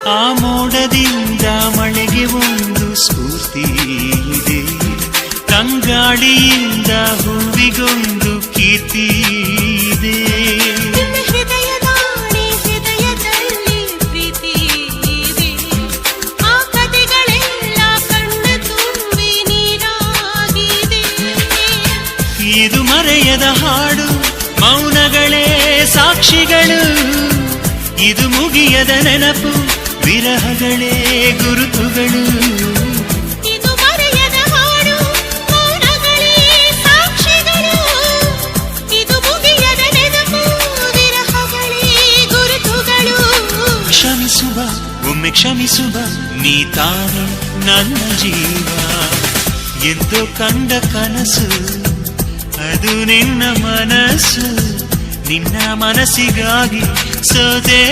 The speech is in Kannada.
ಆ ಮೋಡದಿಂದ ಮಳೆಗೆ ಒಂದು ಸ್ಫೂರ್ತಿ ಇದೆ, ತಂಗಾಳಿಯಿಂದ ಹೂವಿಗೊಂದು ಕೀರ್ತಿ ಇದೆ. ಹೃದಯದಲ್ಲಿ ಪ್ರೀತಿ ಇದೆ, ಆ ಕಥೆಗಳೆಲ್ಲ ಕಣ್ಣು ತುಂಬಿ ನೀರಾಗಿದೆ. ಇದು ಮರೆಯದ ಹಾಡು, ಮೌನಗಳೇ ಸಾಕ್ಷಿಗಳು. ಇದು ಮುಗಿಯದ ನೆನಪು, ವಿರಹಗಳೇ ಗುರುತುಗಳು. ಇದು ಮರೆಯದ ಹಾಡು, ಮೌನಗಳೇ ಸಾಕ್ಷಿಗಳು. ಇದು ಮುಗಿಯದ ನೆನಪು, ವಿರಹಗಳೇ ಗುರುತುಗಳು. ಕ್ಷಮಿಸುವ, ಒಮ್ಮೆ ಕ್ಷಮಿಸುವ, ನೀ ತಾನೆ ನನ್ನ ಜೀವ. ಎಂದೋ ಕಂಡ ಕನಸು, ಅದು ನಿನ್ನ ಮನಸ್ಸು. ನಿನ್ನ ಮನಸ್ಸಿಗಾಗಿ ಸೋದೆ.